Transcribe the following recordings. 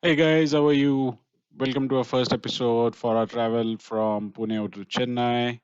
Hey guys, how are you? Welcome to our first episode for our travel from Pune to Chennai.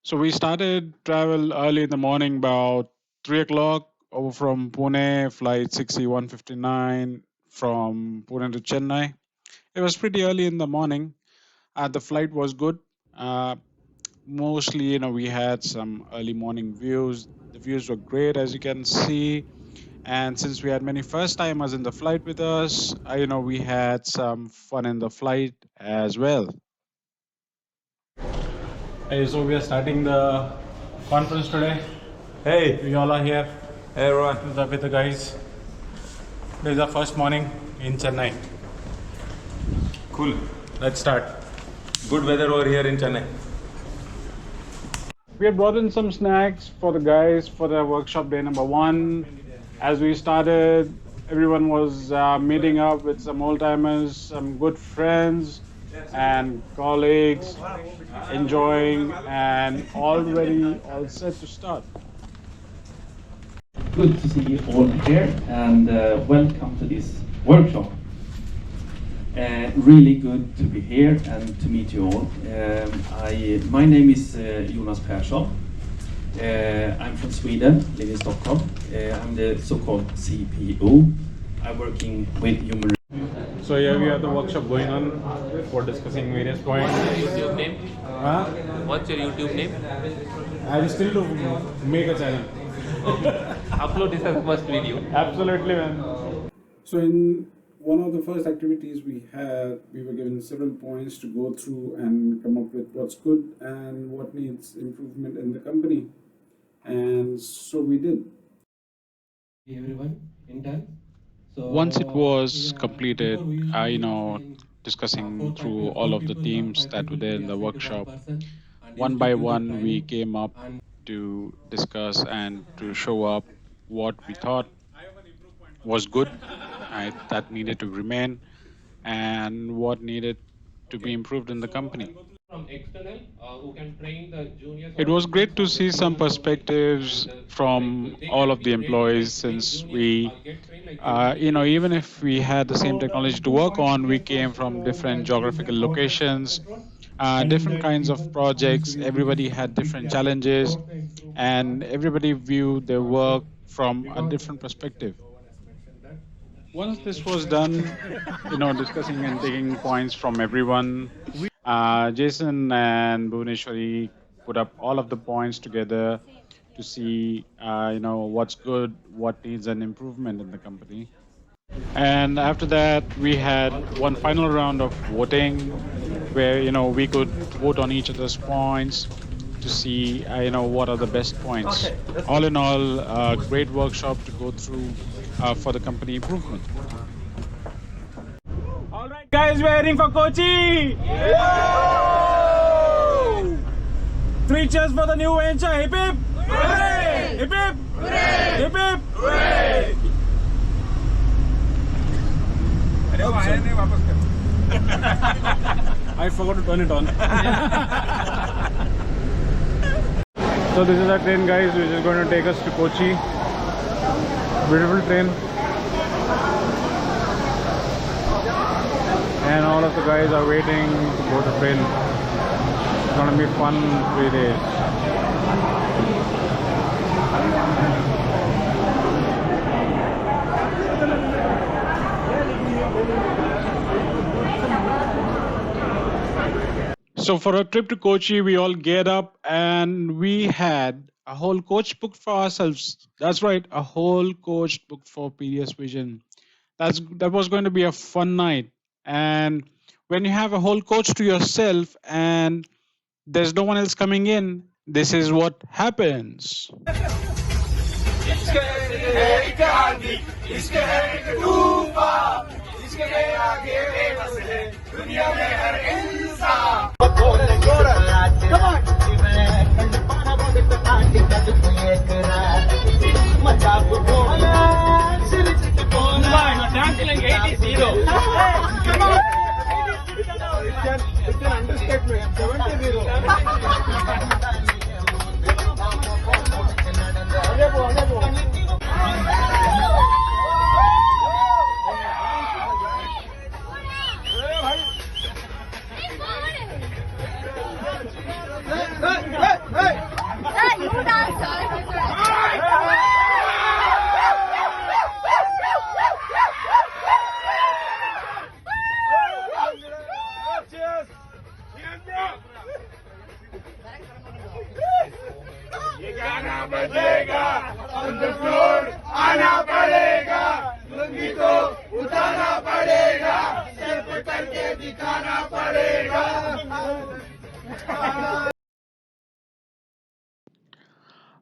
So we started travel early in the morning, about 3 o'clock, over from Pune, flight 6159 from Pune to Chennai. It was pretty early in the morning. The flight was good. Uh, Mostly, we had some early morning views. The views were great, as you can see. And since we had many first timers in the flight with us, we had some fun in the flight as well. Hey, so we are starting the conference today. Hey, We all are here hey everyone. with the guys. This is our first morning in Chennai. Cool. Let's start. Good weather over here in Chennai. We had brought in some snacks for the guys for the workshop day number one. As we started, everyone was meeting up with some old timers, some good friends and colleagues, enjoying and already all set to start. Good to see you all here and welcome to this workshop. Really good to be here and to meet you all. My name is Jonas Persson. I'm from Sweden, live in Stockholm. I'm the so-called CPO. I'm working with human. So here we have the workshop going on for discussing various points. YouTube name? Huh? What's your YouTube name? I'm still to make a channel. Upload this as first video. Absolutely, man. So in one of the first activities we had, we were given several points to go through and come up with what's good and what needs improvement in the company. And so we did. Everyone in time. So Once it was completed, discussing through all of the themes that were there in the workshop, one by one we came up to discuss and to show up what we thought was good, right, that needed to remain, and what needed to be improved in the company. From external, who can train the juniors. It was great to see some perspectives from all of the employees, since we, even if we had the same technology to work on, we came from different geographical locations, different kinds of projects. Everybody had different challenges, and everybody viewed their work from a different perspective. Once this was done, discussing and taking points from everyone, Jason and Bhuvneshwari put up all of the points together to see, what's good, what needs an improvement in the company. And after that, we had one final round of voting, where we could vote on each other's points to see, what are the best points. All in all, a great workshop to go through for the company improvement. All right, guys, we're heading for Kochi. Three cheers for the new venture. Hip hip! Hooray! Hip hip! Hooray! Hip hip! Hooray! I forgot to turn it on. So this is our train, guys, which is going to take us to Kochi. Beautiful train. And all of the guys are waiting to go to train. It's going to be fun 3 days. So for our trip to Kochi, we all geared up and we had a whole coach booked for ourselves. That's right, a whole coach booked for PDSVision. That was going to be a fun night. And when you have a whole coach to yourself and there's no one else coming in, this is what happens.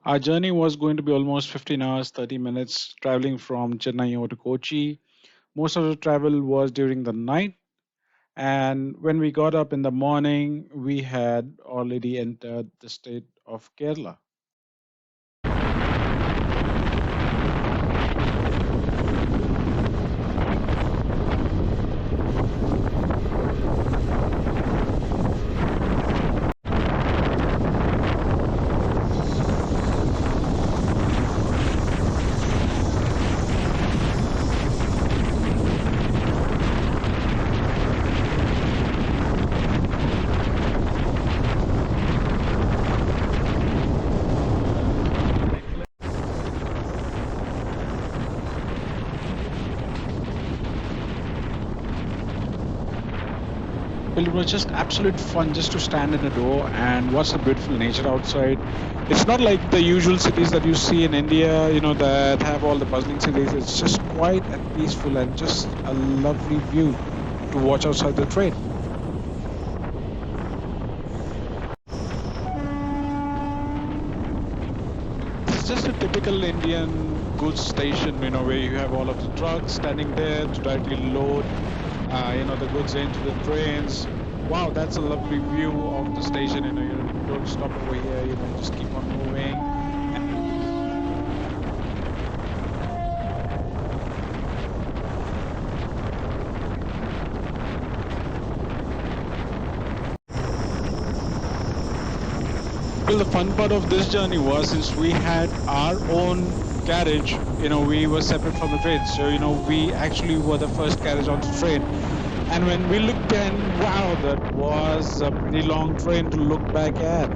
Our journey was going to be almost 15 hours, 30 minutes traveling from Chennai over to Kochi. Most of the travel was during the night. And when we got up in the morning, we had already entered the state of Kerala. Well, it was just absolute fun just to stand in the door and watch the beautiful nature outside. It's not like the usual cities that you see in India, that have all the bustling cities. It's just quiet and peaceful and just a lovely view to watch outside the train. It's just a typical Indian goods station, where you have all of the trucks standing there to directly load the goods into the trains. Wow, that's a lovely view of the station. You don't stop over here. Just keep on moving. Well, the fun part of this journey was since we had our own carriage, we were separate from the train. So, we actually were the first carriage on the train. And when we looked in, wow, that was a pretty long train to look back at.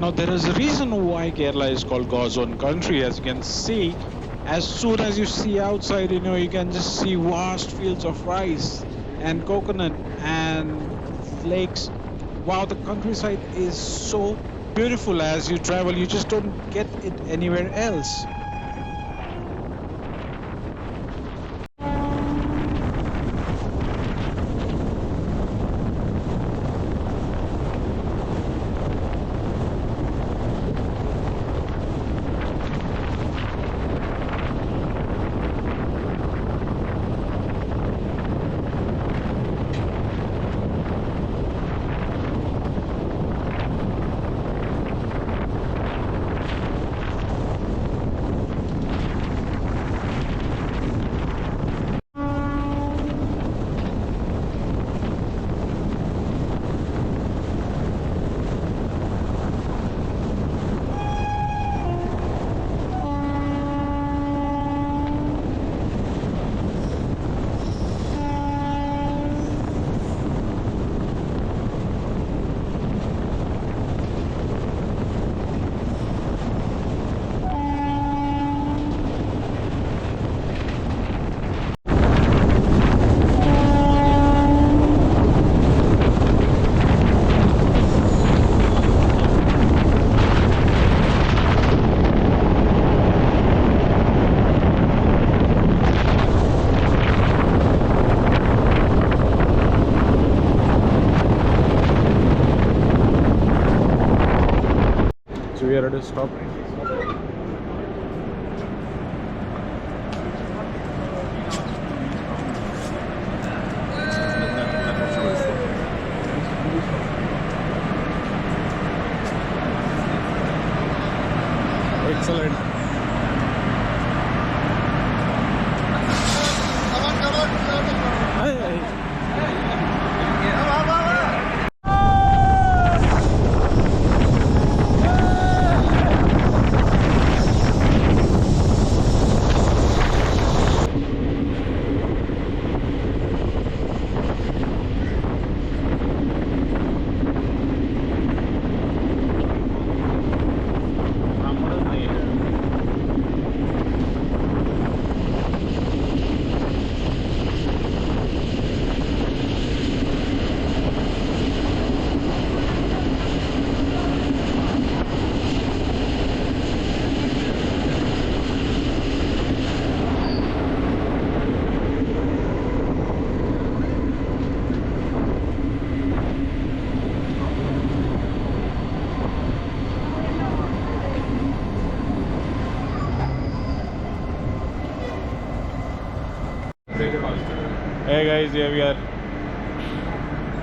Now, there is a reason why Kerala is called God's own country. As you can see, as soon as you see outside, you can just see vast fields of rice and coconut and lakes. Wow, the countryside is so beautiful as you travel. You just don't get it anywhere else. So we are at a stop. Excellent. Hey guys, here we are.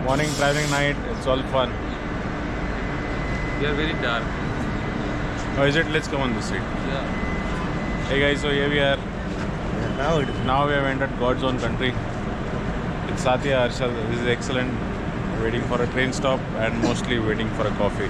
Morning, traveling, night. It's all fun. We are very dark. Oh, is it? Let's come on this side. Yeah. Hey guys, so here we are. Now we have entered God's own country. It's Satya Arshal. This is excellent. Waiting for a train stop and mostly waiting for a coffee.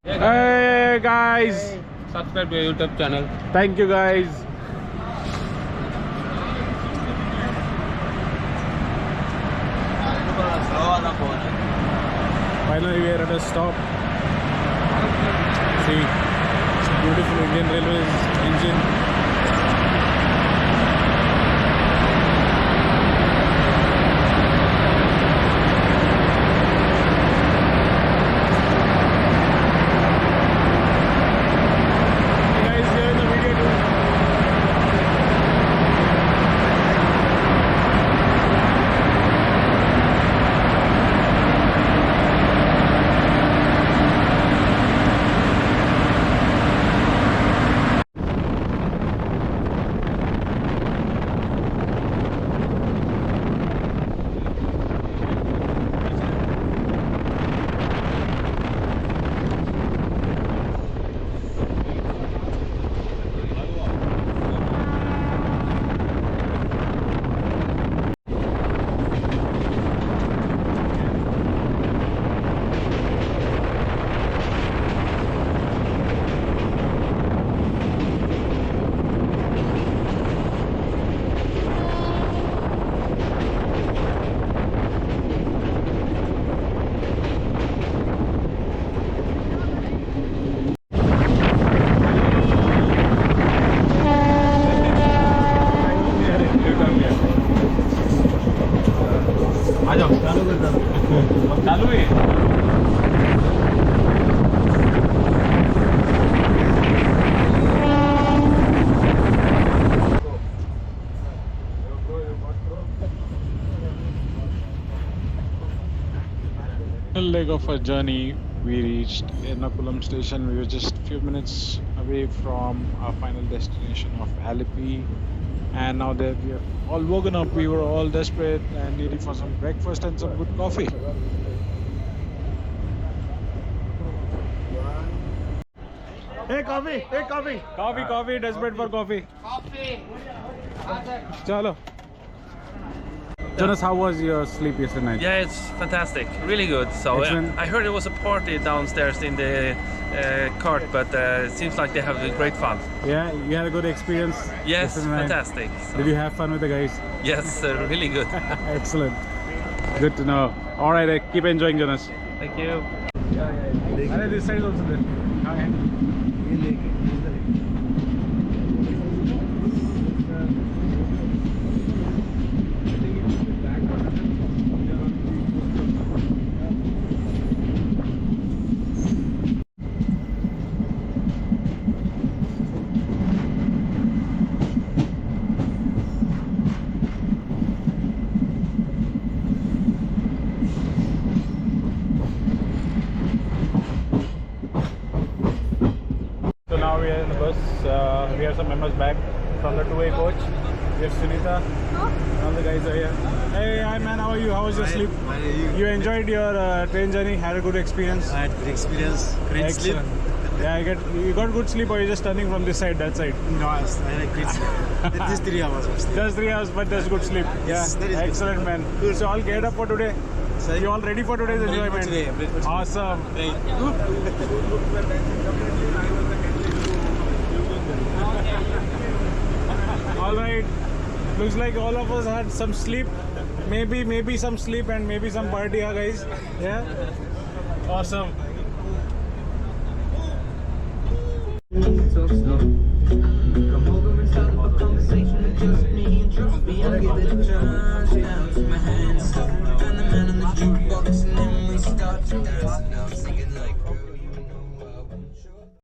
Hey guys, Subscribe to our YouTube channel. thank you guys. Finally we are at a stop. See, it's a beautiful Indian Railways engine. Hey guys, here in the video too. चालू है leg of our journey, we reached Ernakulam station. We were just a few minutes away from our final destination of Alleppey, and now that we are all woken up, we were all desperate and needing for some breakfast and some good coffee. Hey, coffee! Hey, coffee! Coffee, coffee! Desperate for coffee. Coffee. Chalo. Jonas, how was your sleep yesterday night? Yeah, it's fantastic, really good. So I heard there was a party downstairs in the cart, but it seems like they have great fun. Yeah, you had a good experience. Yes, yesterday night? fantastic. So, Did you have fun with the guys? yes, really good. Excellent. Good to know. All right, keep enjoying, Jonas. Thank you. This side is also there. Okay. So now we are in the bus. We have some members back from the 2A coach. We have Sunita. All the guys are here. Hey, hi man, how are you? How was your sleep? You enjoyed your train journey? Had a good experience? I had good experience. Great sleep. Yeah, you got good sleep, or you just turning from this side, that side? No, I had a great sleep. Just 3 hours of sleep. Just 3 hours, but that's good sleep. Yes, yeah, that is good excellent, sleep. man. Good. So all geared up for today? Sorry? You all ready for today's Ready for enjoyment? today, ready for today. Awesome. Right. All right. Looks like all of us had some sleep. Maybe some sleep and maybe some party, huh, guys? Yeah. Awesome.